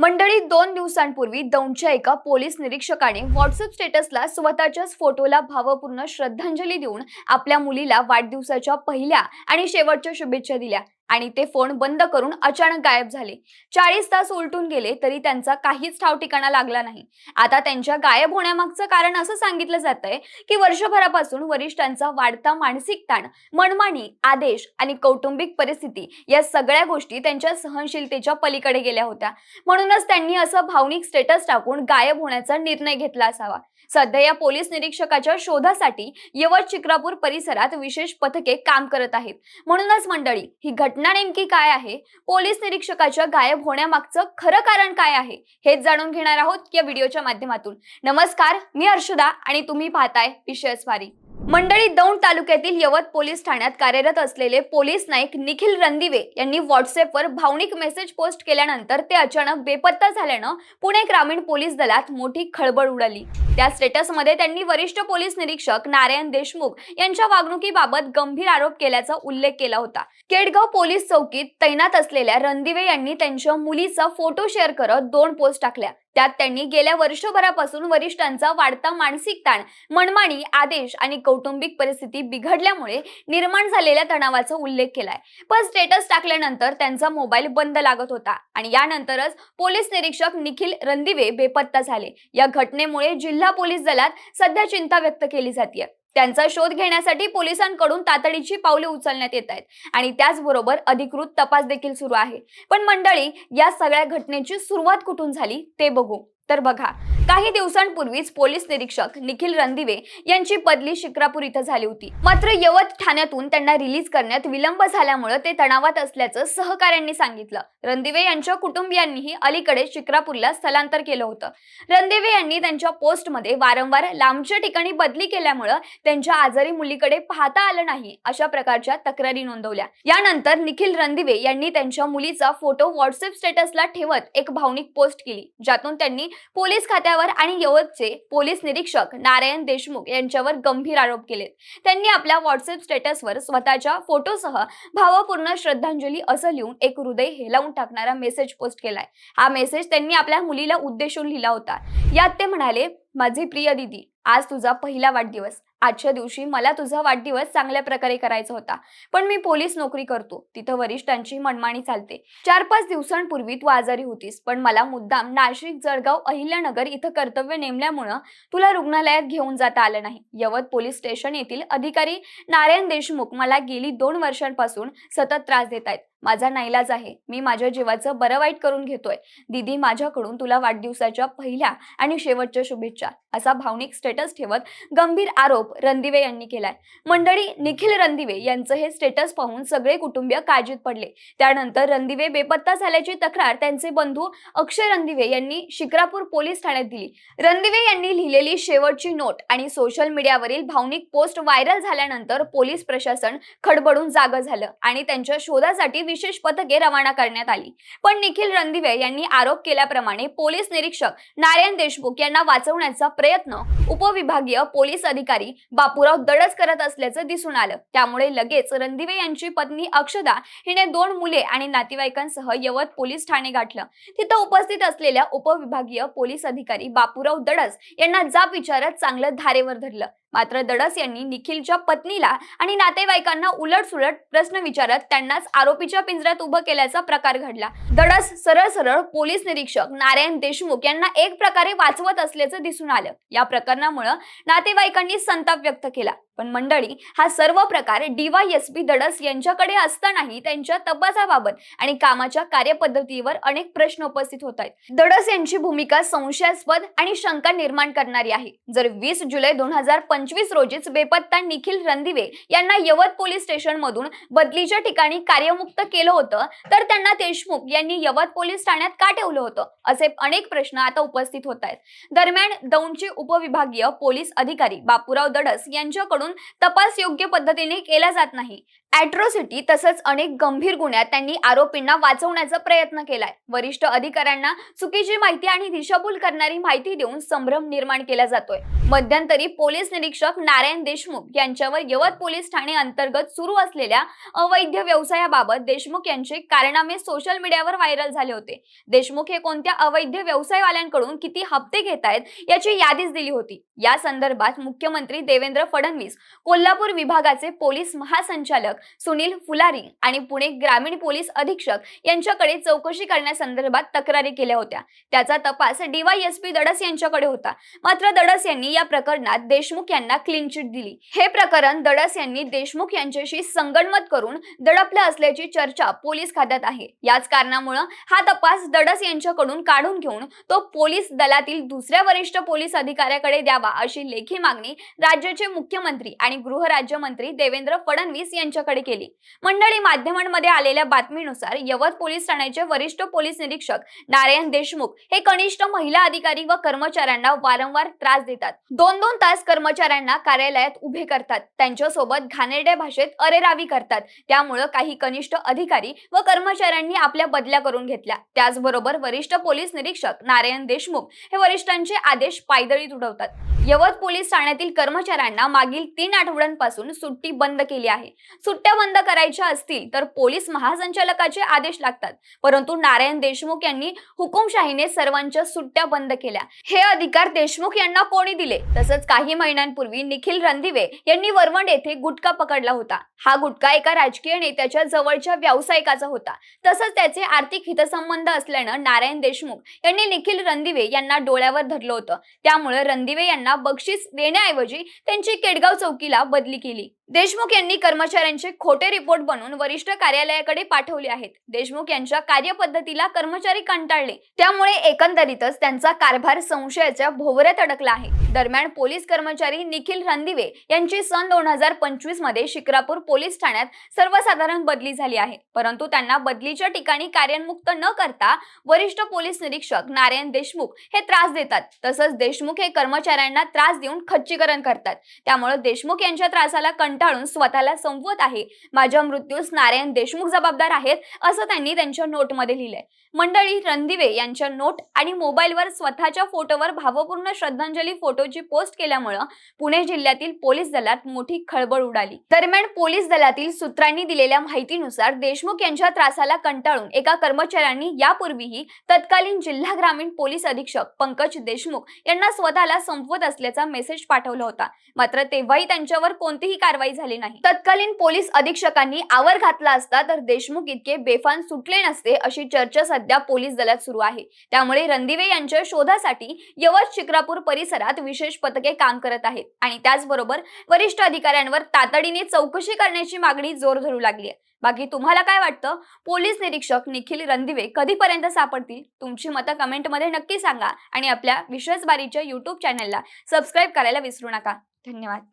मंडळी 2 दिवसांपूर्वी दौंडच्या एका पोलीस निरीक्षकाने व्हॉट्सअप स्टेटसला स्वतःच्याच फोटोला भावपूर्ण श्रद्धांजली देऊन आपल्या मुलीला वाढदिवसाच्या पहिल्या आणि शेवटच्या शुभेच्छा दिल्या आणि ते फोन बंद करून अचानक गायब झाले। 40 तास उलटून गेले तरी त्यांचा काहीच ठाव ठिकाणा लागला नाही। आता त्यांच्या गायब होण्यामागचं कारण असं सांगितलं जातंय की वर्षभरापासून वरिष्ठांचा वाढता मानसिक ताण, मनमानी आदेश आणि कौटुंबिक परिस्थिती या सगळ्या गोष्टी त्यांच्या सहनशीलतेच्या पलीकडे गेल्या होत्या। म्हणूनच त्यांनी असं भावनिक स्टेटस टाकून गायब होण्याचा निर्णय घेतला असावा। सध्या या पोलीस निरीक्षकाच्या शोधासाठी यवत शिक्रापूर परिसरात विशेष पथके काम करत आहेत। म्हणूनच मंडळी, ही घटना नेमकी काय आहे, पोलीस निरीक्षकाच्या गायब होण्यामागचं खरं कारण काय आहे, हेच जाणून घेणार आहोत या व्हिडिओच्या माध्यमातून। नमस्कार, मी अर्शदा आणि तुम्ही पाहताय विशेष वारी। मंडळी, दौंड तालुक्यातील यवत पोलीस ठाण्यात कार्यरत असलेले पोलीस नाईक निखिल रणदिवे यांनी व्हॉट्सअपवर भावनिक मेसेज पोस्ट केल्यानंतर ते अचानक बेपत्ता झाल्यानं पुणे ग्रामीण पोलीस दलात मोठी खळबळ उडाली। त्या स्टेटसमध्ये त्यांनी वरिष्ठ पोलीस निरीक्षक नारायण देशमुख यांच्या वागणुकीबाबत गंभीर आरोप केल्याचा उल्लेख केला होता। केडगाव पोलीस चौकीत तैनात असलेल्या रणदिवे यांनी त्यांच्या मुलीचा फोटो शेअर करत 2 पोस्ट टाकल्या। त्यात त्यांनी गेल्या वर्षभरापासून वरिष्ठांचा वाढता मानसिक ताण, मनमानी आदेश आणि कौटुंबिक परिस्थिती बिघडल्यामुळे निर्माण झालेल्या तणावाचा उल्लेख केलाय। पण स्टेटस टाकल्यानंतर त्यांचा मोबाईल बंद लागत होता आणि यानंतरच पोलीस निरीक्षक निखिल रणदिवे बेपत्ता झाले। या घटनेमुळे जिल्हा पोलीस दलात सध्या चिंता व्यक्त केली जाते। त्यांचा शोध घेण्यासाठी पोलिसांकडून तातडीची पावले उचलण्यात येत आहेत आणि त्याचबरोबर अधिकृत तपास देखील सुरू आहे। पण मंडळी, या सगळ्या घटनेची सुरुवात कुठून झाली ते बघू। तर बघा, काही दिवसांपूर्वीच पोलीस निरीक्षक निखिल रणदिवे यांची बदली शिक्रापूर इथं झाली होती। मात्र यवत ठाण्यातून त्यांना रिलीज करण्यात विलंब झाल्यामुळे ते तणावात असल्याचं सहकाऱ्यांनी सांगितलं। रणदिवे यांच्या कुटुंबियांनीही अलीकडे शिक्रापूरला स्थलांतर केलं होतं। रणदिवे यांनी त्यांच्या पोस्टमध्ये वारंवार लांबच्या ठिकाणी बदली केल्यामुळे त्यांच्या आजारी मुलीकडे पाहता आलं नाही अशा प्रकारच्या तक्रारी नोंदवल्या। यानंतर निखिल रणदिवे यांनी त्यांच्या मुलीचा फोटो व्हॉट्सअप स्टेटसला ठेवत एक भावनिक पोस्ट केली, ज्यातून त्यांनी पोलीस खात्यावर आणि यवतचे पोलीस निरीक्षक नारायण देशमुख यांच्यावर गंभीर आरोप केले। त्यांनी आपल्या व्हॉट्सअप स्टेटसवर स्वतःच्या फोटोसह भावपूर्ण श्रद्धांजली असं लिहून एक हृदय हेलावून टाकणारा मेसेज पोस्ट केलाय। हा मेसेज त्यांनी आपल्या मुलीला उद्देशून लिहिला होता। यात ते म्हणाले, माझी प्रिय दीदी, आज तुझा पहिला वाढदिवस। आजच्या दिवशी मला तुझा वाढदिवस चांगल्या प्रकारे करायचा होता, पण मी पोलीस नोकरी करतो, तिथं वरिष्ठांची मनमानी चालते। 4-5 दिवसांपूर्वी तू आजारी होतीस, पण मला मुद्दाम नाशिक, जळगाव, अहिल्यानगर इथं कर्तव्य नेमल्यामुळे तुला रुग्णालयात घेऊन जाता आलं नाही। यवत पोलीस स्टेशन येथील अधिकारी नारायण देशमुख मला गेली 2 वर्षांपासून सतत त्रास देत आहेत। माझा नाईलाज आहे, मी माझ्या जीवाचं बरं वाईट करून घेतोय। दीदी, माझ्याकडून तुला वाढदिवसाच्या पहिल्या आणि शेवटच्या शुभेच्छा, असा भावनिक स्टेटस ठेवत गंभीर आरोप रणदिवे यांनी केलाय। मंडळी, निखिल रणदिवे यांचं हे स्टेटस पाहून सगळे कुटुंबीय काळजीत पडले। त्यानंतर रणदिवे बेपत्ता झाल्याची तक्रार त्यांचे बंधू अक्षय रणदिवे यांनी शिक्रापूर पोलीस ठाण्यात दिली। रणदिवे यांनी लिहिलेली शेवटची नोट आणि सोशल मीडियावरील भावनिक पोस्ट व्हायरल झाल्यानंतर पोलीस प्रशासन खडबडून जागं झालं आणि त्यांच्या शोधासाठी विशेष पथके रवाना करण्यात आली। पण निखिल रणदिवे यांनी आरोप केल्याप्रमाणे पोलीस निरीक्षक नारायण देशमुख यांना वाचवण्याचा प्रयत्न उपविभागीय पोलीस अधिकारी बापूराव दडस करत असल्याचं दिसून आलं। त्यामुळे लगेच रणदिवे यांची पत्नी अक्षदा हिने 2 मुले आणि नातेवाईकांसह यवत पोलीस ठाणे गाठलं। तिथं उपस्थित असलेल्या उपविभागीय पोलीस अधिकारी बापूराव दडस यांना जाब विचारत चांगलं धारेवर धरलं। मात्र दडस यांनी निखिलच्या पत्नीला आणि नातेवाईकांना उलटसुलट प्रश्न विचारत त्यांनाच आरोपीच्या पिंजऱ्यात उभं केल्याचा प्रकार घडला। दडस सरळ सरळ पोलीस निरीक्षक नारायण देशमुख यांना एक प्रकारे वाचवत असल्याचं दिसून आलं। या प्रकरणामुळे नातेवाईकांनी संताप व्यक्त केला। पण मंडळी, हा सर्व प्रकार DYSP दडस यांच्याकडे असतानाही त्यांच्या तपासाबाबत आणि कामाच्या कार्यपद्धतीवर अनेक प्रश्न उपस्थित होत आहेत। दडस यांची भूमिका संशयास्पद आणि शंका निर्माण करणारी आहे। जर 20 जुलै 2025 रोजीच बेपत्ता निखिल रणदिवे यांना यवत पोलीस स्टेशन मधून बदलीच्या ठिकाणी कार्यमुक्त केलं होतं, तर त्यांना देशमुख यांनी यवत पोलीस ठाण्यात का ठेवलं होतं, असे अनेक प्रश्न आता उपस्थित होत आहेत। दरम्यान दौंडचे उपविभागीय पोलीस अधिकारी बापूराव दडस यांच्याकडून यांच्याकडून तपास योग्य पद्धतीने केला जात नाही. अॅट्रॉसिटी तसंच अनेक गंभीर गुन्ह्यात त्यांनी आरोपींना वाचवण्याचा प्रयत्न केलाय. वरिष्ठ अधिकाऱ्यांना चुकीची माहिती आणि दिशाभूल करणारी माहिती देऊन संभ्रम निर्माण केला जातोय. मध्यंतरी पोलीस निरीक्षक नारायण देशमुख यांच्यावर यवत पोलीस ठाणे अंतर्गत सुरू असलेल्या अवैध व्यवसायाबाबत देशमुख यांचे कारनामे सोशल मीडियावर व्हायरल झाले होते. देशमुख हे कोणत्या अवैध व्यवसायवाल्यांकडून किती हप्ते घेत आहेत याची यादीच दिली होती. या संदर्भात मुख्यमंत्री देवेंद्र फडणवीस, कोल्हापूर विभागाचे पोलीस महासंचालक सुनील फुलारी आणि पुणे ग्रामीण पोलीस अधीक्षक यांच्याकडे चौकशी करण्यासंदर्भात तक्रारी केल्या होत्या. त्याचा तपास डीवायएसपी दडस यांच्याकडे होता. मात्र दडस यांनी या प्रकरणात देशमुख यांना क्लीन चिट दिली. हे प्रकरण दडस यांनी देशमुख यांच्याशी संगनमत करून दडपलं असल्याची चर्चा पोलीस खात्यात आहे. याच कारणामुळे हा तपास दडस यांच्याकडून काढून घेऊन तो पोलीस दलातील दुसऱ्या वरिष्ठ पोलीस अधिकाऱ्याकडे द्यावा अशी लेखी मागणी राज्याचे मुख्यमंत्री आणि गृहराज्यमंत्री देवेंद्र फडणवीस यांच्याकडे केली. मंडळी, माध्यमांमध्ये आलेल्या बातमीनुसार यवत पोलीस ठाण्याचे वरिष्ठ पोलीस निरीक्षक नारायण देशमुख हे कनिष्ठ महिला अधिकारी व कर्मचाऱ्यांना वारंवार त्रास देतात. 2-2 तास कर्मचाऱ्यांना कार्यालयात उभे करतात. त्यांच्यासोबत घाणेरड्या भाषेत अरेरावी करतात. त्यामुळे काही कनिष्ठ अधिकारी व कर्मचाऱ्यांनी आपल्या बदल्या करून घेतल्या. त्याचबरोबर वरिष्ठ पोलीस निरीक्षक नारायण देशमुख हे वरिष्ठांचे आदेश पायदळी तुडवतात. यवत पोलीस ठाण्यातील कर्मचाऱ्यांना मागील 3 आठवड्यांपासून सुट्टी बंद केली आहे. सुट्ट्या बंद करायच्या असतील तर पोलीस महासंचालकाचे आदेश लागतात. परंतु नारायण देशमुख यांनी हुकुमशाहीने सर्वांच्या सुट्ट्या बंद केल्या. हे अधिकार देशमुख यांना कोणी दिले? तसंच काही महिन्यांपूर्वी निखिल रणदिवे यांनी वरवंड येथे गुटखा पकडला होता. हा गुटखा एका राजकीय नेत्याच्या जवळच्या व्यावसायिकाचा होता. तसंच त्याचे आर्थिक हितसंबंध असल्यानं नारायण देशमुख यांनी निखिल रणदिवे यांना डोळ्यावर धरलं होतं. त्यामुळे रणदिवे यांना बक्षीस देण्याऐवजी त्यांची केडगाव चौकीला बदली केली. देशमुख यांनी कर्मचाऱ्यांचे खोटे रिपोर्ट बनवून वरिष्ठ कार्यालयाकडे पाठवले आहेत. देशमुख यांच्या कार्यपद्धतीला कर्मचारी कंटाळले. त्यामुळे एकंदरीतच त्यांचा कारभार संशयाच्या भोवऱ्यात अडकला आहे. दरम्यान पोलीस कर्मचारी निखिल रणदिवे यांची सन 2025 मध्ये शिक्रापूर पोलीस ठाण्यात सर्वसाधारण बदली झाली आहे. परंतु त्यांना बदलीच्या ठिकाणी कार्यान्मुक्त न करता वरिष्ठ पोलीस निरीक्षक नारायण देशमुख हे त्रास देतात. तसंच देशमुख हे कर्मचाऱ्यांना त्रास देऊन खच्चीकरण करतात. त्यामुळे देशमुख यांच्या त्रासाला कंटाळून स्वतःला संपवत आहे. माझ्या मृत्यूस नारायण देशमुख जबाबदार आहेत असं त्यांनी त्यांच्या नोटमध्ये लिहिलंय. मंडळी, रणदिवे यांच्या नोट आणि मोबाईलवर स्वतःच्या फोटोवर भावपूर्ण श्रद्धांजली फोटोची पोस्ट केल्यामुळे पुणे जिल्ह्यातील पोलीस दलात मोठी खळबळ उडाली. दरम्यान पोलीस दलातील सूत्रांनी दिलेल्या माहितीनुसार देशमुख यांच्या त्रासाला कंटाळून एका कर्मचाऱ्यांनी यापूर्वीही तत्कालीन जिल्हा ग्रामीण पोलीस अधीक्षक पंकज देशमुख यांना स्वतःला संपवत असल्याचा मेसेज पाठवला होता. मात्र तेव्हाही त्यांच्यावर कोणतीही कारवाई झाली नाही. तत्कालीन पोलीस अधीक्षकांनी आवर घातला असता तर देशमुख इतके बेफान सुटले नसते अशी चर्चा सध्या पोलीस दलात सुरू आहे. त्यामुळे रणदिवे यांच्या शोधासाठी यवत शिक्रापूर परिसरात विशेष पथके काम करत आहेत आणि त्याचबरोबर वरिष्ठ अधिकाऱ्यांवर तातडीने चौकशी करण्याची मागणी जोर धरू लागली आहे. बाकी तुम्हाला काय वाटतं? पोलीस निरीक्षक निखिल रणदिवे कधीपर्यंत सापडतील? तुमची मतं कमेंटमध्ये नक्की सांगा आणि आपल्या विश्वासबारीच्या YouTube चॅनलला सबस्क्राईब करायला विसरू नका. धन्यवाद.